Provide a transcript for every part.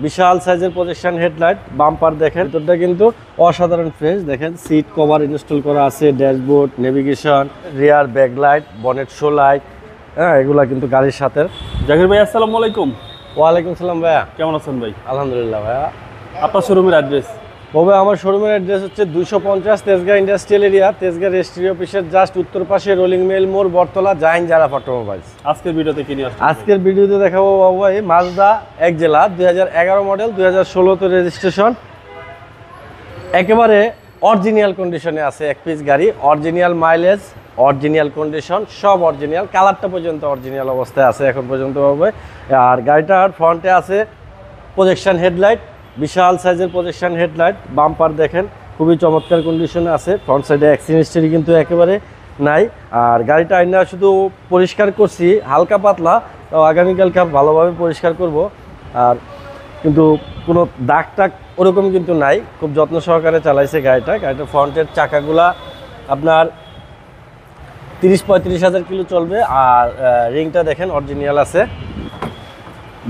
বিশাল সাইজের projection headlight, bumper দেখেন, ভিতরটা কিন্তু অসাধারণ ফ্রেশ। দেখেন সিট কভার ইনস্টল করা আছে, ড্যাশবোর্ড, নেভিগেশন, রিয়ার ব্যাকলাইট, বনেট শো লাইট, হ্যাঁ এগুলা কিন্তু গাড়ির সাথে। জাকির ভাই আসসালামু আলাইকুম। ওয়ালাইকুম সালাম ভাইয়া, কেমন আছেন ভাই? আলহামদুলিল্লাহ ভাইয়া। আপনার শোরুমের অ্যাড্রেস? তবে আমার শোরুমের অ্যাড্রেস হচ্ছে 250 Tejgaon industrial area, Tejgaon registry অফিসের জাস্ট উত্তর পাশে রোলিং মেল মোড়, বটতলা, জাহিন জারাফ অটোমোবাইলস। আজকের ভিডিওতে কি নিয়ে আসছেন? আজকের ভিডিওতে দেখাবো বাবু ভাই মাজদা এক জেলা 2011 মডেল, 2016 রেজিস্ট্রেশন, একেবারে অরিজিনাল কন্ডিশনে আছে। এক পিস গাড়ি, অরিজিনাল মাইলেজ, অরিজিনাল কন্ডিশন, সব অরিজিনাল, কালারটা পর্যন্ত অরিজিনাল অবস্থায় আছে এখন পর্যন্ত বাবু ভাই। আর গাড়িটার ফ্রন্টে আছে প্রজেকশন হেডলাইট, বিশাল সাইজের প্রজেকশন হেডলাইট, বাম্পার দেখেন খুবই চমৎকার কন্ডিশনে আছে। ফ্রন্ট সাইডে অ্যাক্সিডেন্ট হিস্টরি কিন্তু একেবারে নাই। আর গাড়িটা আইনা শুধু পরিষ্কার করছি হালকা পাতলা, তো আগামীকালকে ভালোভাবে পরিষ্কার করব। আর কিন্তু কোনো দাগ টাগ ওরকম কিন্তু নাই, খুব যত্ন সহকারে চালাইছে গাড়িটা। গাড়িটার ফ্রন্টের চাকাগুলা আপনার 30-35 হাজার কিলো চলবে। আর রিংটা দেখেন অরিজিনাল আছে।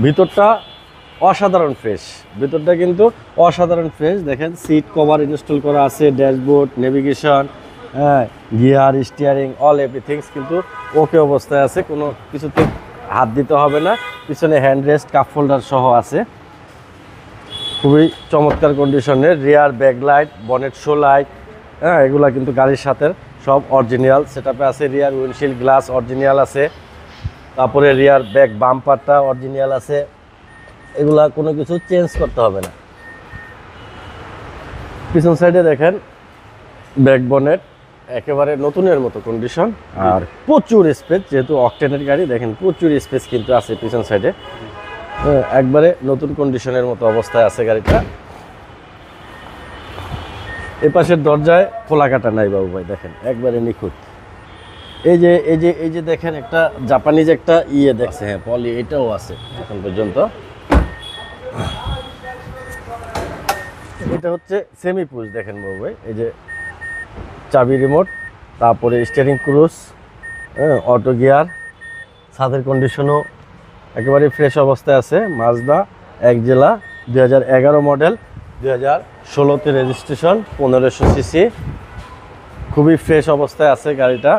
ভিতরটা অসাধারণ ফ্রেশ, ভিতরটা কিন্তু অসাধারণ ফ্রেশ। দেখেন সিট কভার ইনস্টল করা আছে, ড্যাশবোর্ড, নেভিগেশন, হ্যাঁ গিয়ার, স্টিয়ারিং, অল এভরিথিংস কিন্তু ওকে অবস্থায় আছে, কোনো কিছুতে হাত দিতে হবে না। পিছনে হ্যান্ড রেস্ট, কাপ হোল্ডার সহ আছে, খুবই চমৎকার কন্ডিশনের। রিয়ার ব্যাকলাইট, বনেট শো লাইট, হ্যাঁ এগুলা কিন্তু গাড়ির সাথে সব অরিজিনাল সেটআপে আছে। রিয়ার উইন্ডশিল্ড গ্লাস অরিজিনাল আছে, তারপরে রিয়ার ব্যাক বাম্পারটা অরিজিনাল আছে, এগুলা কোনো কিছু চেঞ্জ করতে হবে না। পিছন সাইডে দেখেন ব্যাক বনেট একেবারে নতুনের মতো কন্ডিশন। আর প্রচুর স্পেস, যেহেতু অকটেনের গাড়ি, দেখেন প্রচুর স্পেস কিন্তু আছে পিছন সাইডে, একবারে নতুন কন্ডিশনের মতো অবস্থায় আছে গাড়িটা। এ পাশের দরজায় খোলা কাটা নাই বাবু ভাই, দেখেন একবারে নিখুঁত। এই যে দেখেন একটা জাপানিজ একটা ইয়ে দেখছে, হ্যাঁ পলি, এটাও আছে এখন পর্যন্ত। এটা হচ্ছে সেমি পুশ, দেখেন বাবু ভাই, এই যে চাবি রিমোট, তারপরে স্টিয়ারিং ক্রুজ, অটো গিয়ার, ছাদের কন্ডিশনও একেবারে ফ্রেশ অবস্থায় আছে। মাজদা এক জেলা 2011 মডেল, 2016 রেজিস্ট্রেশন, 1500 সিসি, খুবই ফ্রেশ অবস্থায় আছে গাড়িটা।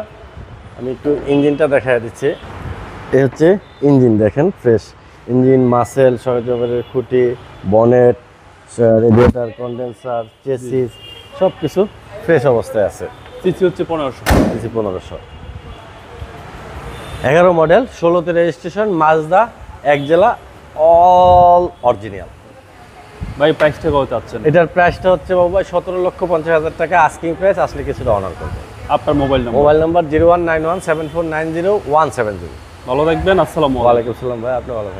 আমি একটু ইঞ্জিনটা দেখাই দিচ্ছি। এ হচ্ছে ইঞ্জিন, দেখেন ফ্রেশ ইঞ্জিন, মাসেল, সহজবের খুঁটি, বনেট, রেডিয়েটার, কন্ডেন্সার, চেসিস সব কিছু ফ্রেশ অবস্থায় আছে। সিসি হচ্ছে 1500। সিসি 1500, 11 মডেল, 16 রেজিস্ট্রেশন, মাজদা এক জেলা, অল অরিজিনাল। ভাই প্রাইসটা কত চাচ্ছেন? এটার প্রাইসটা হচ্ছে বাবু ভাই 17,50,000 টাকা আস্কিং প্রাইস, আসলে কিছুটা অনার করবে। আপনার মোবাইল নাম্বার? Mobile number 01917490 170। ভালো থাকবেন, আসসালামু আলাইকুম। ওয়ালাইকুম আসসালাম ভাই, আপনি ভালো থাকবেন।